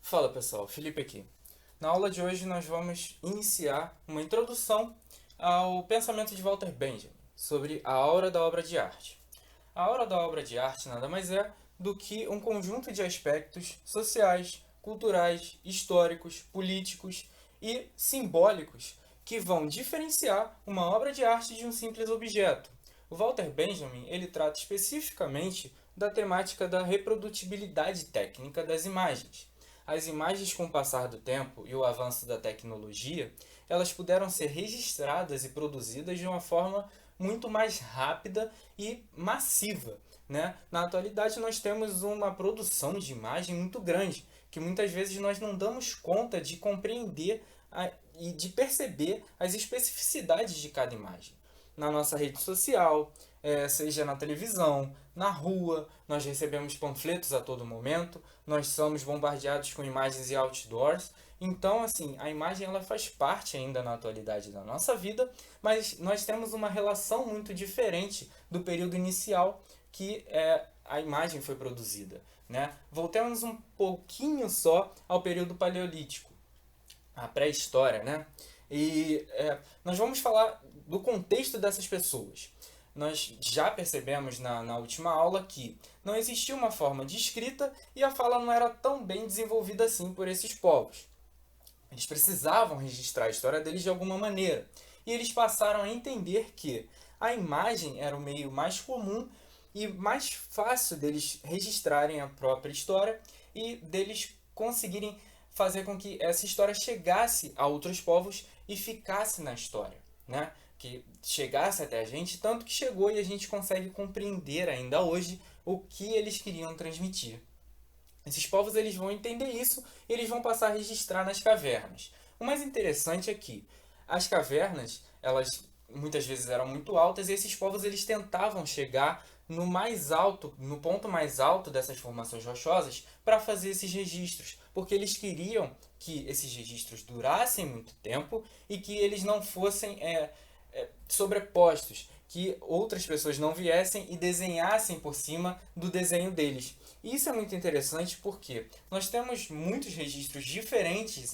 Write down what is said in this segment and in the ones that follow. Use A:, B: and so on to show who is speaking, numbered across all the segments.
A: Fala pessoal, Felipe aqui. Na aula de hoje nós vamos iniciar uma introdução ao pensamento de Walter Benjamin sobre a aura da obra de arte. A aura da obra de arte nada mais é do que um conjunto de aspectos sociais, culturais, históricos, políticos e simbólicos que vão diferenciar uma obra de arte de um simples objeto. O Walter Benjamin ele trata especificamente da temática da reprodutibilidade técnica das imagens. As imagens, com o passar do tempo e o avanço da tecnologia, elas puderam ser registradas e produzidas de uma forma muito mais rápida e massiva, né? Na atualidade, nós temos uma produção de imagem muito grande, que muitas vezes nós não damos conta de compreender e de perceber as especificidades de cada imagem. Na nossa rede social, seja na televisão, na rua, nós recebemos panfletos a todo momento, nós somos bombardeados com imagens e outdoors. Então, assim, a imagem ela faz parte ainda na atualidade da nossa vida, mas nós temos uma relação muito diferente do período inicial que a imagem foi produzida, né? Voltemos um pouquinho só ao período paleolítico, a pré-história, né? E nós vamos falar do contexto dessas pessoas. Nós já percebemos na última aula que não existia uma forma de escrita e a fala não era tão bem desenvolvida assim por esses povos. Eles precisavam registrar a história deles de alguma maneira. E eles passaram a entender que a imagem era o meio mais comum e mais fácil deles registrarem a própria história e deles conseguirem fazer com que essa história chegasse a outros povos e ficasse na história, né? Que chegasse até a gente, tanto que chegou e a gente consegue compreender ainda hoje o que eles queriam transmitir. Esses povos eles vão entender isso e eles vão passar a registrar nas cavernas. O mais interessante é que as cavernas, elas muitas vezes eram muito altas e esses povos eles tentavam chegar no mais alto, no ponto mais alto dessas formações rochosas para fazer esses registros, porque eles queriam que esses registros durassem muito tempo e que eles não fossem sobrepostos, que outras pessoas não viessem e desenhassem por cima do desenho deles. E isso é muito interessante porque nós temos muitos registros diferentes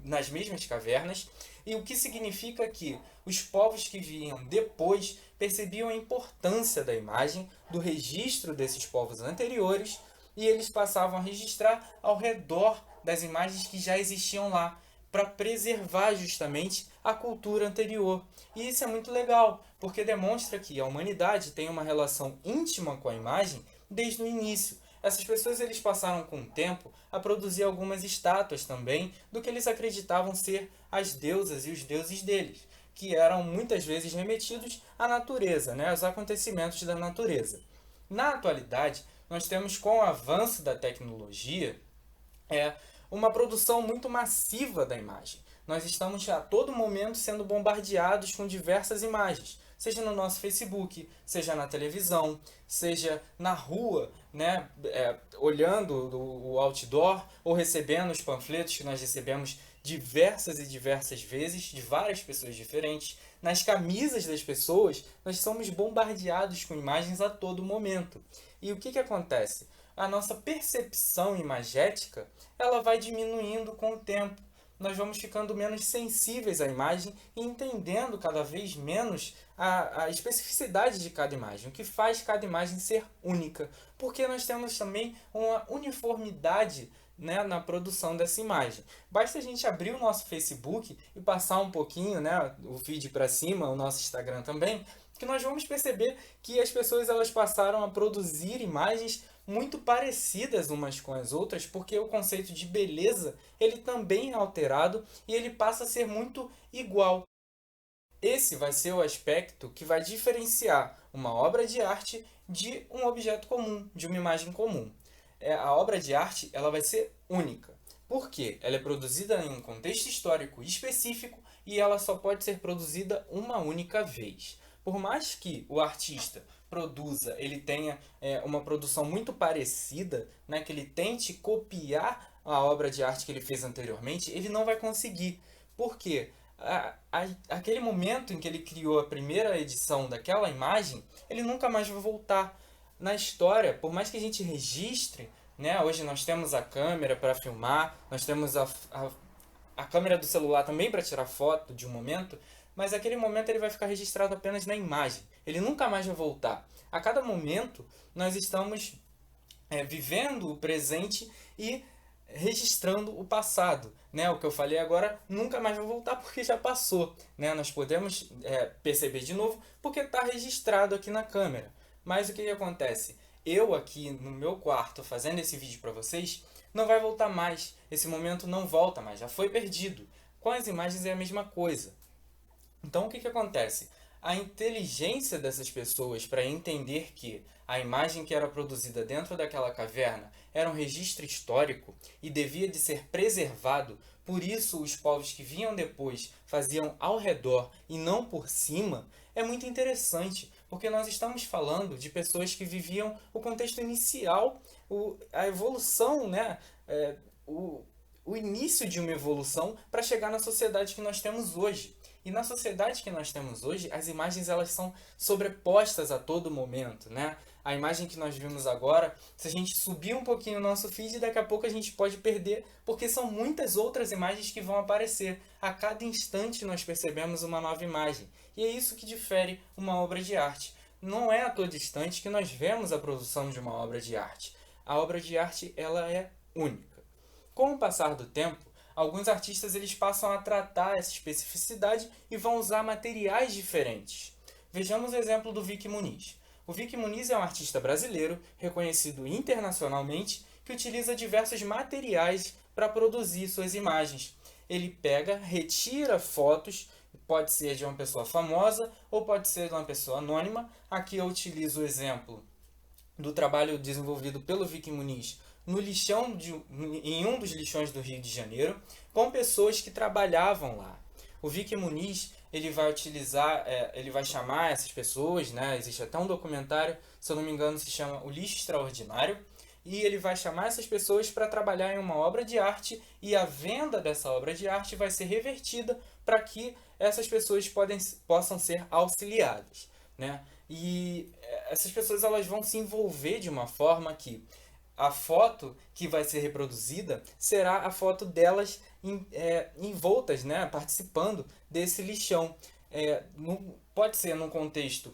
A: nas mesmas cavernas, e o que significa que os povos que vinham depois percebiam a importância da imagem, do registro desses povos anteriores, e eles passavam a registrar ao redor das imagens que já existiam lá, para preservar justamente a cultura anterior. E isso é muito legal, porque demonstra que a humanidade tem uma relação íntima com a imagem desde o início. Essas pessoas eles passaram com o tempo a produzir algumas estátuas também do que eles acreditavam ser as deusas e os deuses deles, que eram muitas vezes remetidos à natureza, né, aos acontecimentos da natureza. Na atualidade, nós temos com o avanço da tecnologia uma produção muito massiva da imagem. Nós estamos a todo momento sendo bombardeados com diversas imagens, seja no nosso Facebook, seja na televisão, seja na rua, né, olhando o outdoor ou recebendo os panfletos que nós recebemos diversas e diversas vezes, de várias pessoas diferentes. Nas camisas das pessoas, nós somos bombardeados com imagens a todo momento. E o que acontece? A nossa percepção imagética ela vai diminuindo com o tempo. Nós vamos ficando menos sensíveis à imagem e entendendo cada vez menos a especificidade de cada imagem, o que faz cada imagem ser única, porque nós temos também uma uniformidade, né, na produção dessa imagem. Basta a gente abrir o nosso Facebook e passar um pouquinho, né, o feed para cima, o nosso Instagram também, que nós vamos perceber que as pessoas elas passaram a produzir imagens muito parecidas umas com as outras, porque o conceito de beleza ele também é alterado e ele passa a ser muito igual. Esse vai ser o aspecto que vai diferenciar uma obra de arte de um objeto comum, de uma imagem comum. A obra de arte ela vai ser única. Por quê? Ela é produzida em um contexto histórico específico e ela só pode ser produzida uma única vez. Por mais que o artista produza, ele tenha uma produção muito parecida, né, que ele tente copiar a obra de arte que ele fez anteriormente, ele não vai conseguir. Por quê? Aquele momento em que ele criou a primeira edição daquela imagem, ele nunca mais vai voltar. Na história, por mais que a gente registre, né? Hoje nós temos a câmera para filmar, nós temos a câmera do celular também para tirar foto de um momento, mas aquele momento ele vai ficar registrado apenas na imagem. Ele nunca mais vai voltar. A cada momento nós estamos vivendo o presente e registrando o passado, né? O que eu falei agora nunca mais vai voltar porque já passou, né? Nós podemos perceber de novo porque está registrado aqui na câmera. Mas o que acontece? Eu aqui no meu quarto fazendo esse vídeo para vocês, não vai voltar mais. Esse momento não volta mais, já foi perdido. Com as imagens é a mesma coisa. Então o que acontece? A inteligência dessas pessoas para entender que a imagem que era produzida dentro daquela caverna era um registro histórico e devia de ser preservado, por isso os povos que vinham depois faziam ao redor e não por cima, é muito interessante, porque nós estamos falando de pessoas que viviam o contexto inicial, a evolução, né? O início de uma evolução para chegar na sociedade que nós temos hoje. E na sociedade que nós temos hoje, as imagens elas são sobrepostas a todo momento, né? A imagem que nós vimos agora, se a gente subir um pouquinho o nosso feed, daqui a pouco a gente pode perder, porque são muitas outras imagens que vão aparecer. A cada instante nós percebemos uma nova imagem. E é isso que difere uma obra de arte. Não é a todo instante que nós vemos a produção de uma obra de arte. A obra de arte ela é única. Com o passar do tempo, alguns artistas eles passam a tratar essa especificidade e vão usar materiais diferentes. Vejamos o exemplo do Vic Muniz. O Vic Muniz é um artista brasileiro, reconhecido internacionalmente, que utiliza diversos materiais para produzir suas imagens. Ele pega, retira fotos, pode ser de uma pessoa famosa ou pode ser de uma pessoa anônima. Aqui eu utilizo o exemplo do trabalho desenvolvido pelo Vic Muniz no lixão em um dos lixões do Rio de Janeiro, com pessoas que trabalhavam lá. O Vic Muniz ele vai utilizar, ele vai chamar essas pessoas, né? Existe até um documentário, se eu não me engano, se chama O Lixo Extraordinário, e ele vai chamar essas pessoas para trabalhar em uma obra de arte e a venda dessa obra de arte vai ser revertida para que essas pessoas possam ser auxiliadas, né? E essas pessoas elas vão se envolver de uma forma que a foto que vai ser reproduzida será a foto delas envoltas, né, participando desse lixão. Pode ser num contexto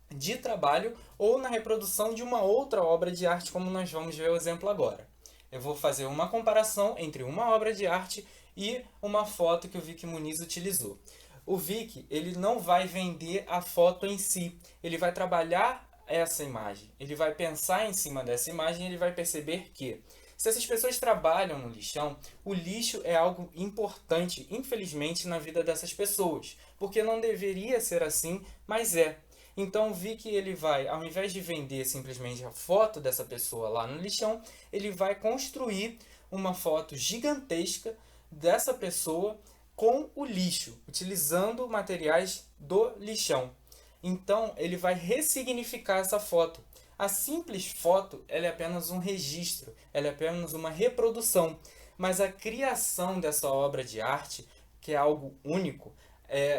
A: de trabalho ou na reprodução de uma outra obra de arte, como nós vamos ver o exemplo agora. Eu vou fazer uma comparação entre uma obra de arte e uma foto que o Vic Muniz utilizou. O Vic ele não vai vender a foto em si, ele vai trabalhar essa imagem. Ele vai pensar em cima dessa imagem e ele vai perceber que se essas pessoas trabalham no lixão, o lixo é algo importante, infelizmente, na vida dessas pessoas. Porque não deveria ser assim, mas é. Então vi que ele vai, ao invés de vender simplesmente a foto dessa pessoa lá no lixão, ele vai construir uma foto gigantesca dessa pessoa com o lixo, utilizando materiais do lixão. Então, ele vai ressignificar essa foto. A simples foto ela é apenas um registro, ela é apenas uma reprodução. Mas a criação dessa obra de arte, que é algo único,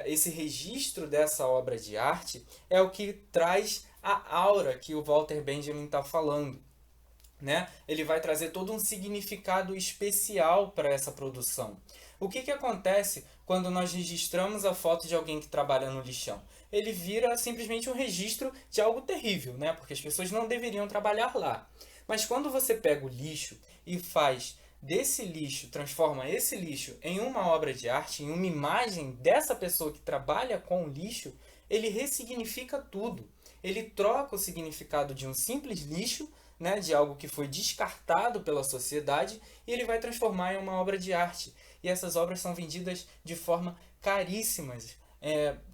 A: esse registro dessa obra de arte é o que traz a aura que o Walter Benjamin está falando, né? Ele vai trazer todo um significado especial para essa produção. O que acontece quando nós registramos a foto de alguém que trabalha no lixão? Ele vira simplesmente um registro de algo terrível, né? Porque as pessoas não deveriam trabalhar lá. Mas quando você pega o lixo e faz desse lixo, transforma esse lixo em uma obra de arte, em uma imagem dessa pessoa que trabalha com o lixo, ele ressignifica tudo. Ele troca o significado de um simples lixo, né, de algo que foi descartado pela sociedade, e ele vai transformar em uma obra de arte. E essas obras são vendidas de forma caríssimas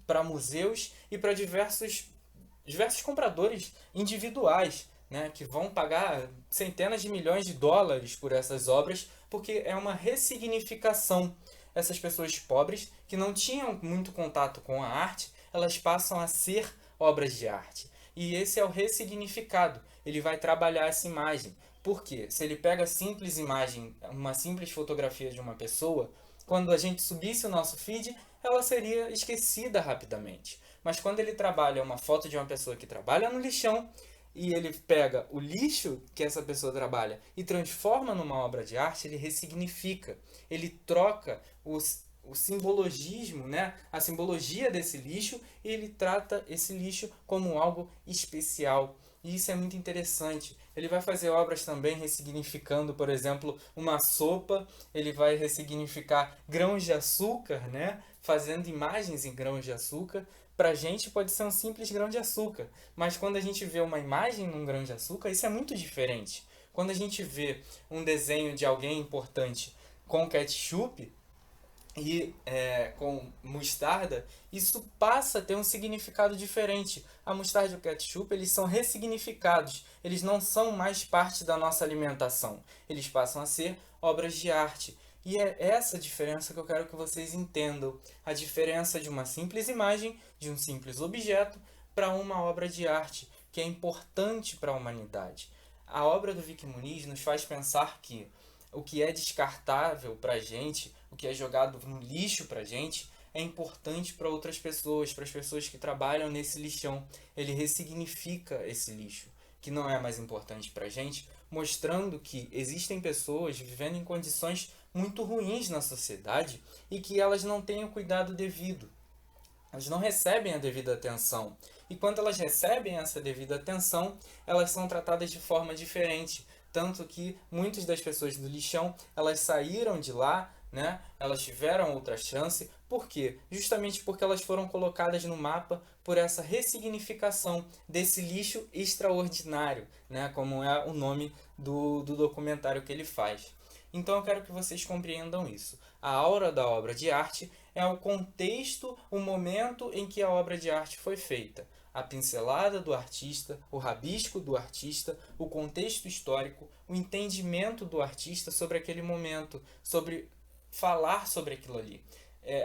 A: para museus e para diversos compradores individuais, né, que vão pagar centenas de milhões de dólares por essas obras, porque é uma ressignificação. Essas pessoas pobres, que não tinham muito contato com a arte, elas passam a ser obras de arte. E esse é o ressignificado. Ele vai trabalhar essa imagem. Por quê? Se ele pega a simples imagem, uma simples fotografia de uma pessoa, quando a gente subisse o nosso feed, ela seria esquecida rapidamente. Mas quando ele trabalha uma foto de uma pessoa que trabalha no lixão, e ele pega o lixo que essa pessoa trabalha e transforma numa obra de arte, ele ressignifica, ele troca o simbologismo, né? A simbologia desse lixo, e ele trata esse lixo como algo especial. E isso é muito interessante. Ele vai fazer obras também ressignificando, por exemplo, uma sopa, ele vai ressignificar grãos de açúcar, né? Fazendo imagens em grãos de açúcar. Para a gente pode ser um simples grão de açúcar, mas quando a gente vê uma imagem num grão de açúcar, isso é muito diferente. Quando a gente vê um desenho de alguém importante com ketchup e com mostarda, isso passa a ter um significado diferente. A mostarda e o ketchup, eles são ressignificados, eles não são mais parte da nossa alimentação, eles passam a ser obras de arte. E é essa diferença que eu quero que vocês entendam. A diferença de uma simples imagem, de um simples objeto, para uma obra de arte, que é importante para a humanidade. A obra do Vic Muniz nos faz pensar que o que é descartável para a gente, o que é jogado no lixo para a gente, é importante para outras pessoas, para as pessoas que trabalham nesse lixão. Ele ressignifica esse lixo, que não é mais importante para a gente, mostrando que existem pessoas vivendo em condições muito ruins na sociedade e que elas não têm o cuidado devido. Elas não recebem a devida atenção. E quando elas recebem essa devida atenção, elas são tratadas de forma diferente. Tanto que muitas das pessoas do lixão, elas saíram de lá, né? Elas tiveram outra chance. Por quê? Justamente porque elas foram colocadas no mapa por essa ressignificação desse lixo extraordinário, né? Como é o nome do documentário que ele faz. Então eu quero que vocês compreendam isso. A aura da obra de arte é o contexto, o momento em que a obra de arte foi feita. A pincelada do artista, o rabisco do artista, o contexto histórico, o entendimento do artista sobre aquele momento, sobre falar sobre aquilo ali.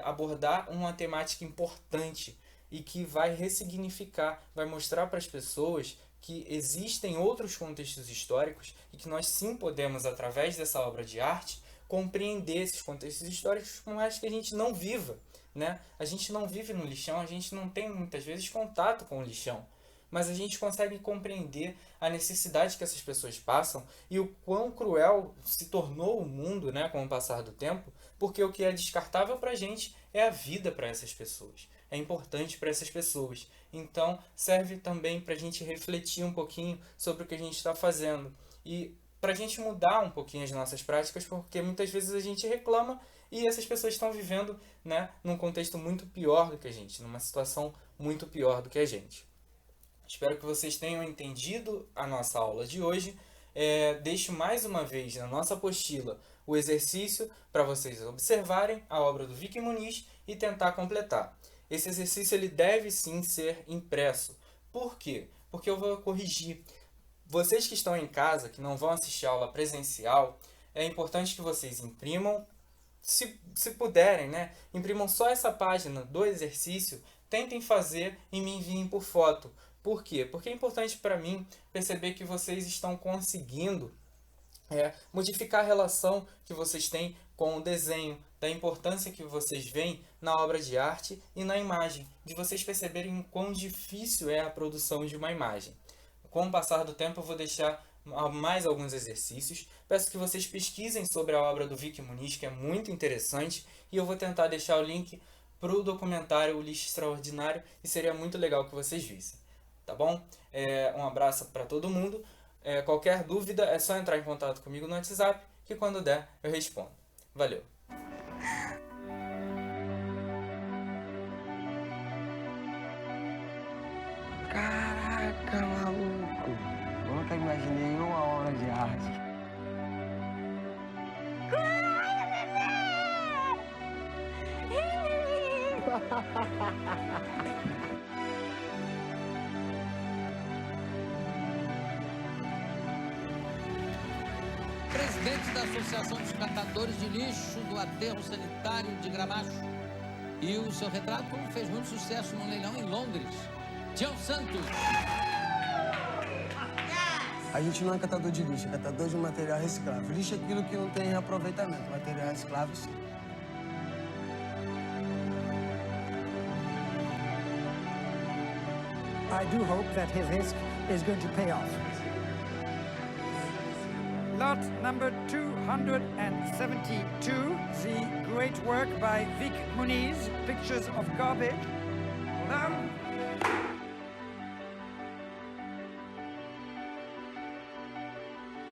A: Abordar uma temática importante e que vai ressignificar, vai mostrar para as pessoas que existem outros contextos históricos e que nós sim podemos, através dessa obra de arte, compreender esses contextos históricos, por mais que a gente não viva, né? A gente não vive no lixão, a gente não tem muitas vezes contato com o lixão, mas a gente consegue compreender a necessidade que essas pessoas passam e o quão cruel se tornou o mundo, né, com o passar do tempo, porque o que é descartável para a gente é a vida para essas pessoas. É importante para essas pessoas. Então, serve também para a gente refletir um pouquinho sobre o que a gente está fazendo. E para a gente mudar um pouquinho as nossas práticas, porque muitas vezes a gente reclama e essas pessoas estão vivendo, né, num contexto muito pior do que a gente, numa situação muito pior do que a gente. Espero que vocês tenham entendido a nossa aula de hoje. Deixo mais uma vez na nossa apostila o exercício para vocês observarem a obra do Vic Muniz e tentar completar. Esse exercício ele deve sim ser impresso. Por quê? Porque eu vou corrigir. Vocês que estão em casa, que não vão assistir a aula presencial, é importante que vocês imprimam, se puderem, né? Imprimam só essa página do exercício, tentem fazer e me enviem por foto. Por quê? Porque é importante para mim perceber que vocês estão conseguindo modificar a relação que vocês têm com o desenho, da importância que vocês veem na obra de arte e na imagem, de vocês perceberem o quão difícil é a produção de uma imagem. Com o passar do tempo eu vou deixar mais alguns exercícios. Peço que vocês pesquisem sobre a obra do Vic Muniz, que é muito interessante, e eu vou tentar deixar o link para o documentário O Lixo Extraordinário, e seria muito legal que vocês vissem. Tá bom? Um abraço para todo mundo. Qualquer dúvida é só entrar em contato comigo no WhatsApp, que quando der eu respondo. Valeu!
B: Caraca, maluco! Nunca imaginei uma obra de arte.
C: Presidente da Associação dos Catadores de Lixo do Aterro Sanitário de Gramacho. E o seu retrato fez muito sucesso no leilão em Londres. Tião Santos.
B: A gente não é catador de lixo, é catador de material reciclável. Lixo é aquilo que não tem reaproveitamento. Material reciclável, sim.
D: I do hope that his risk is going to pay off.
E: Lot number 272, the great work by Vic Muniz, Pictures of Garbage.